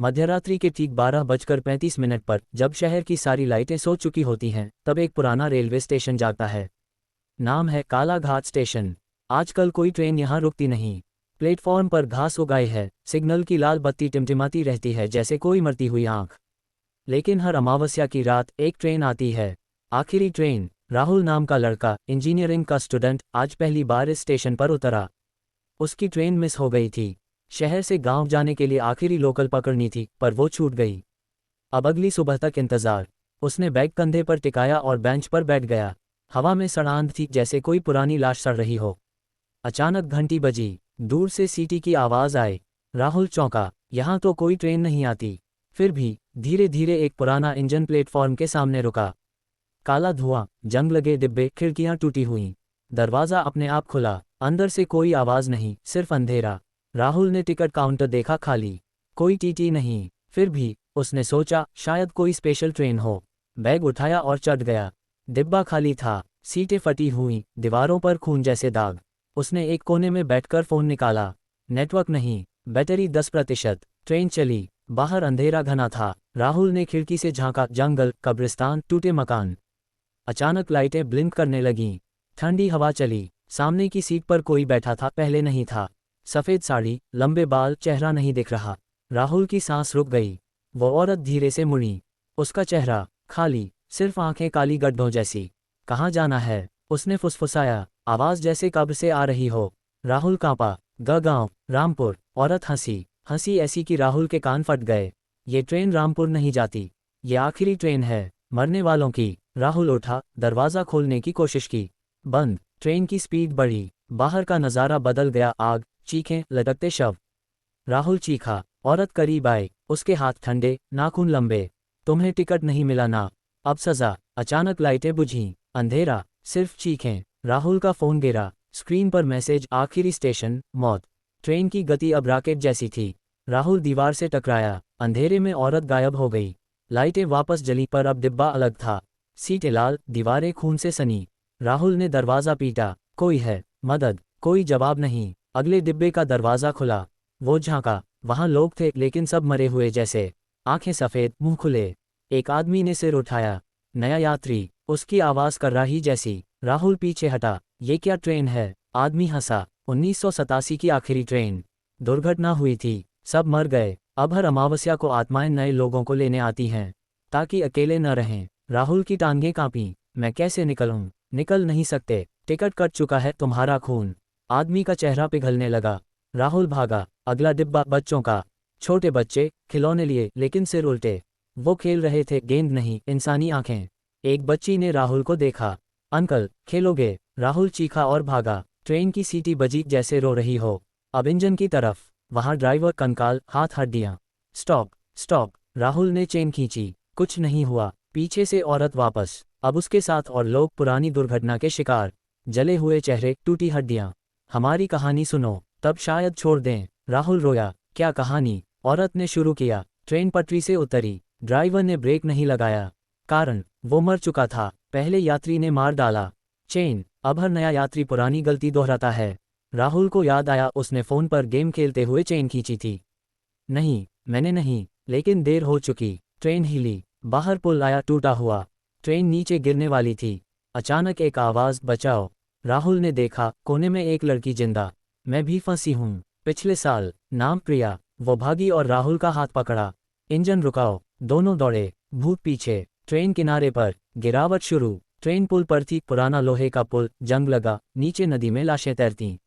मध्यरात्रि के ठीक 12:35 पर जब शहर की सारी लाइटें सो चुकी होती हैं, तब एक पुराना रेलवे स्टेशन जागता है। नाम है काला घाट स्टेशन। आजकल कोई ट्रेन यहाँ रुकती नहीं। प्लेटफॉर्म पर घास उगाई है, सिग्नल की लाल बत्ती टिमटिमाती रहती है जैसे कोई मरती हुई आंख। लेकिन हर अमावस्या की रात एक ट्रेन आती है। आखिरी ट्रेन। राहुल नाम का लड़का, इंजीनियरिंग का स्टूडेंट, आज पहली बार इस स्टेशन पर उतरा। उसकी ट्रेन मिस हो गई थी। शहर से गांव जाने के लिए आखिरी लोकल पकड़नी थी, पर वो छूट गई। अब अगली सुबह तक इंतजार। उसने बैग कंधे पर टिकाया और बेंच पर बैठ गया। हवा में सड़ांध थी जैसे कोई पुरानी लाश सड़ रही हो। अचानक घंटी बजी। दूर से सीटी की आवाज़ आई। राहुल चौंका। यहाँ तो कोई ट्रेन नहीं आती। फिर भी धीरे धीरे एक पुराना इंजन प्लेटफॉर्म के सामने रुका। काला धुआं, जंग लगे डिब्बे, खिड़कियां टूटी हुईं। दरवाज़ा अपने आप खुला। अंदर से कोई आवाज़ नहीं, सिर्फ अंधेरा। राहुल ने टिकट काउंटर देखा, खाली। कोई टीटी नहीं। फिर भी उसने सोचा शायद कोई स्पेशल ट्रेन हो। बैग उठाया और चढ़ गया। डिब्बा खाली था। सीटें फटी हुईं, दीवारों पर खून जैसे दाग। उसने एक कोने में बैठकर फ़ोन निकाला। नेटवर्क नहीं, बैटरी 10%। ट्रेन चली। बाहर अंधेरा घना था। राहुल ने खिड़की से झांका। जंगल, कब्रिस्तान, टूटे मकान। अचानक लाइटें ब्लिंक करने लगीं। ठंडी हवा चली। सामने की सीट पर कोई बैठा था, पहले नहीं था। सफ़ेद साड़ी, लंबे बाल, चेहरा नहीं दिख रहा। राहुल की सांस रुक गई। वो औरत धीरे से मुड़ी। उसका चेहरा खाली, सिर्फ आंखें काली गड्ढों जैसी। कहाँ जाना है? उसने फुसफुसाया, आवाज़ जैसे कब्र से आ रही हो। राहुल कांपा। गांव, रामपुर। औरत हंसी, हंसी ऐसी कि राहुल के कान फट गए। ये ट्रेन रामपुर नहीं जाती। ये आखिरी ट्रेन है, मरने वालों की। राहुल उठा, दरवाज़ा खोलने की कोशिश की। बंद। ट्रेन की स्पीड बढ़ी। बाहर का नज़ारा बदल गया। आग, चीखें, लटकते शव। राहुल चीखा। औरत करीब आई। उसके हाथ ठंडे, नाखून लंबे। तुम्हें टिकट नहीं मिला ना? अब सजा। अचानक लाइटें बुझीं। अंधेरा, सिर्फ चीखें। राहुल का फ़ोन गिरा। स्क्रीन पर मैसेज, आखिरी स्टेशन, मौत। ट्रेन की गति अब रॉकेट जैसी थी। राहुल दीवार से टकराया। अंधेरे में औरत गायब हो गई। लाइटें वापस जली, पर अब डिब्बा अलग था। सीटें लाल, दीवारें खून से सनी। राहुल ने दरवाज़ा पीटा। कोई है? मदद। कोई जवाब नहीं। अगले डिब्बे का दरवाज़ा खुला। वो झांका। वहाँ लोग थे, लेकिन सब मरे हुए जैसे। आंखें सफ़ेद, मुंह खुले। एक आदमी ने सिर उठाया। नया यात्री। उसकी आवाज़ कर्राही जैसी। राहुल पीछे हटा। ये क्या ट्रेन है? आदमी हंसा। 1987 की आखिरी ट्रेन। दुर्घटना हुई थी, सब मर गए। अब हर अमावस्या को आत्माएं नए लोगों को लेने आती हैं, ताकि अकेले न रहें। राहुल की टांगें कांपीं। मैं कैसे निकलूं? निकल नहीं सकते। टिकट कट चुका है, तुम्हारा खून। आदमी का चेहरा पिघलने लगा। राहुल भागा। अगला डिब्बा बच्चों का। छोटे बच्चे, खिलौने लिए, लेकिन सिर उल्टे। वो खेल रहे थे, गेंद नहीं, इंसानी आंखें। एक बच्ची ने राहुल को देखा। अंकल, खेलोगे? राहुल चीखा और भागा। ट्रेन की सीटी बजी जैसे रो रही हो। अब इंजन की तरफ। वहां ड्राइवर कंकाल, हाथ हड्डियां। Stop, stop. राहुल ने चेन खींची। कुछ नहीं हुआ। पीछे से औरत वापस। अब उसके साथ और लोग, पुरानी दुर्घटना के शिकार। जले हुए चेहरे, टूटी हड्डियां। हमारी कहानी सुनो, तब शायद छोड़ दें। राहुल रोया। क्या कहानी? औरत ने शुरू किया। ट्रेन पटरी से उतरी। ड्राइवर ने ब्रेक नहीं लगाया। कारण, वो मर चुका था। पहले यात्री ने मार डाला। चेन। अब हर नया यात्री पुरानी गलती दोहराता है। राहुल को याद आया, उसने फ़ोन पर गेम खेलते हुए चेन खींची थी। नहीं, मैंने नहीं। लेकिन देर हो चुकी। ट्रेन हिली। बाहर पुल आया, टूटा हुआ। ट्रेन नीचे गिरने वाली थी। अचानक एक आवाज़, बचाओ। राहुल ने देखा, कोने में एक लड़की जिंदा। मैं भी फंसी हूँ। पिछले साल। नाम प्रिया। वो भागी और राहुल का हाथ पकड़ा। इंजन रुकाओ। दोनों दौड़े। भूत पीछे। ट्रेन किनारे पर। गिरावट शुरू। ट्रेन पुल पर थी, पुराना लोहे का पुल, जंग लगा। नीचे नदी में लाशें तैरतीं।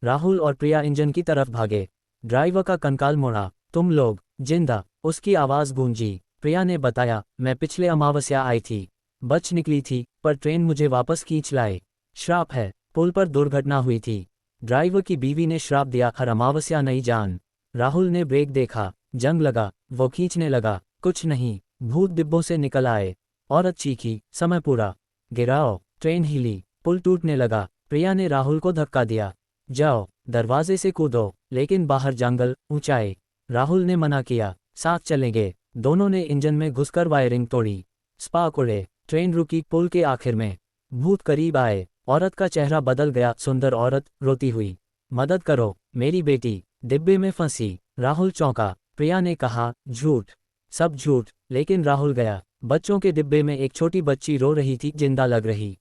राहुल और प्रिया इंजन की तरफ भागे। ड्राइवर का कंकाल मुड़ा। तुम लोग जिंदा? उसकी आवाज़ गूंजी। प्रिया ने बताया, मैं पिछले अमावस्या आई थी। बच निकली थी, पर ट्रेन मुझे वापस खींच लाए। श्राप है। पुल पर दुर्घटना हुई थी। ड्राइवर की बीवी ने श्राप दिया, हर अमावस्या नई जान। राहुल ने ब्रेक देखा। जंग लगा। वो खींचने लगा। कुछ नहीं। भूत डिब्बों से निकल आए। औरत चीखी, समय पूरा। गिराओ। ट्रेन हिली। पुल टूटने लगा। प्रिया ने राहुल को धक्का दिया। जाओ, दरवाजे से कूदो। लेकिन बाहर जंगल, ऊंचाई। राहुल ने मना किया। साथ चलेंगे। दोनों ने इंजन में घुसकर वायरिंग तोड़ी। स्पार्क उड़े। ट्रेन रुकी। पुल के आखिर में भूत करीब आए। औरत का चेहरा बदल गया। सुंदर औरत, रोती हुई। मदद करो, मेरी बेटी डिब्बे में फंसी। राहुल चौंका। प्रिया ने कहा, झूठ, सब झूठ। लेकिन राहुल गया। बच्चों के डिब्बे में एक छोटी बच्ची रो रही थी, जिंदा लग रही।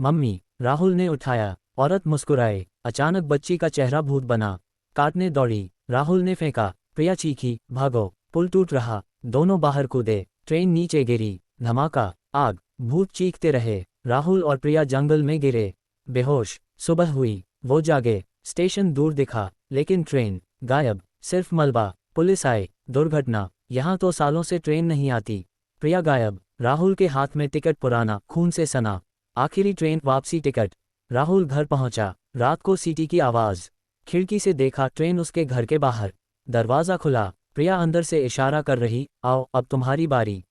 मम्मी, राहुल ने उठाया। औरत मुस्कुराए। अचानक बच्ची का चेहरा भूत बना। काटने दौड़ी। राहुल ने फेंका। प्रिया चीखी, भागो, पुल टूट रहा। दोनों बाहर कूदे। ट्रेन नीचे गिरी। धमाका, आग। भूत चीखते रहे। राहुल और प्रिया जंगल में गिरे, बेहोश। सुबह हुई। वो जागे। स्टेशन दूर दिखा, लेकिन ट्रेन गायब, सिर्फ मलबा। पुलिस आए। दुर्घटना, यहाँ तो सालों से ट्रेन नहीं आती। प्रिया गायब। राहुल के हाथ में टिकट पुराना, खून से सना। आखिरी ट्रेन वापसी टिकट। राहुल घर पहुंचा। रात को सीटी की आवाज। खिड़की से देखा, ट्रेन उसके घर के बाहर। दरवाजा खुला। प्रिया अंदर से इशारा कर रही, आओ अब तुम्हारी बारी।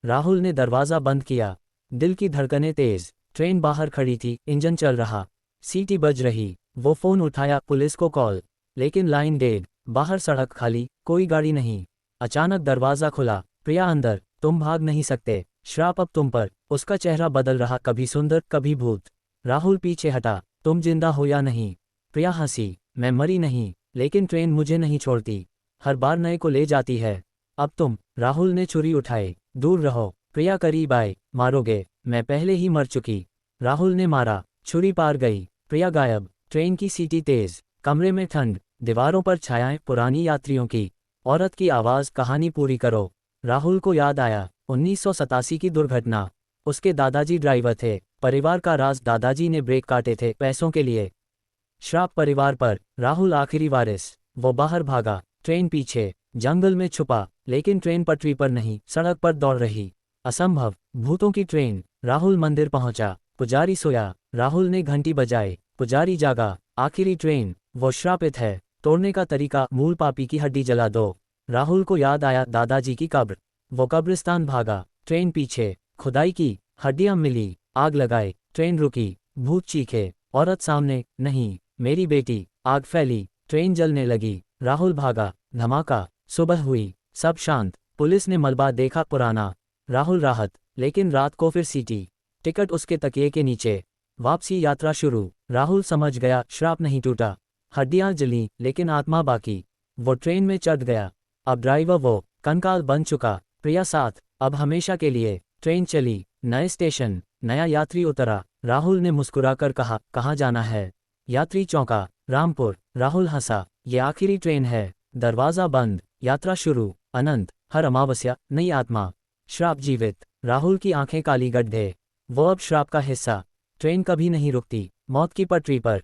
राहुल ने दरवाजा बंद किया। दिल की धड़कनें तेज। ट्रेन बाहर खड़ी थी, इंजन चल रहा, सीटी बज रही। वो फोन उठाया, पुलिस को कॉल। लेकिन लाइन डेड। बाहर सड़क खाली, कोई गाड़ी नहीं। अचानक दरवाजा खुला। प्रिया अंदर। तुम भाग नहीं सकते, श्राप अब तुम पर। उसका चेहरा बदल रहा, कभी सुंदर कभी भूत। राहुल पीछे हटा। तुम जिंदा हो या नहीं? प्रिया हंसी, मैं मरी नहीं, लेकिन ट्रेन मुझे नहीं छोड़ती, हर बार नए को ले जाती है। अब तुम। राहुल ने छुरी उठाई। दूर रहो। प्रिया करीब आए। मारोगे? मैं पहले ही मर चुकी। राहुल ने मारा। छुरी पार गई। प्रिया गायब। ट्रेन की सीटी तेज। कमरे में ठंड। दीवारों पर छायाएं पुरानी यात्रियों की। औरत की आवाज, कहानी पूरी करो। राहुल को याद आया 1987 की दुर्घटना। उसके दादाजी ड्राइवर थे। परिवार का राज, दादाजी ने ब्रेक काटे थे पैसों के लिए। श्राप परिवार पर। राहुल आखिरी वारिस। वो बाहर भागा। ट्रेन पीछे। जंगल में छुपा। लेकिन ट्रेन पटरी पर नहीं, सड़क पर दौड़ रही। असंभव, भूतों की ट्रेन। राहुल मंदिर पहुंचा। पुजारी सोया। राहुल ने घंटी बजाई। पुजारी जागा। आखिरी ट्रेन। वो श्रापित है। तोड़ने का तरीका, मूल पापी की हड्डी जला दो। राहुल को याद आया दादाजी की कब्र। वो कब्रिस्तान भागा। ट्रेन पीछे। खुदाई की। हड्डियां मिली। आग लगाए। ट्रेन रुकी। भूत चीखे। औरत सामने, नहीं, मेरी बेटी। आग फैली। ट्रेन जलने लगी। राहुल भागा। धमाका। सुबह हुई। सब शांत। पुलिस ने मलबा देखा पुराना। राहुल राहत। लेकिन रात को फिर सीटी। टिकट उसके तकिए के नीचे। वापसी यात्रा शुरू। राहुल समझ गया, श्राप नहीं टूटा। हड्डियां जली, लेकिन आत्मा बाकी। वो ट्रेन में चढ़ गया। अब ड्राइवर वो, कंकाल बन चुका। प्रिया साथ, अब हमेशा के लिए। ट्रेन चली। नए स्टेशन। नया यात्री उतरा। राहुल ने मुस्कुराकर कहा, कहाँ जाना है? यात्री चौंका। रामपुर। राहुल हंसा, ये आखिरी ट्रेन है। दरवाजा बंद। यात्रा शुरू। अनंत। हर अमावस्या नई आत्मा। श्राप जीवित। राहुल की आंखें काली गड्ढे। वो अब श्राप का हिस्सा। ट्रेन कभी नहीं रुकती। मौत की पटरी पर।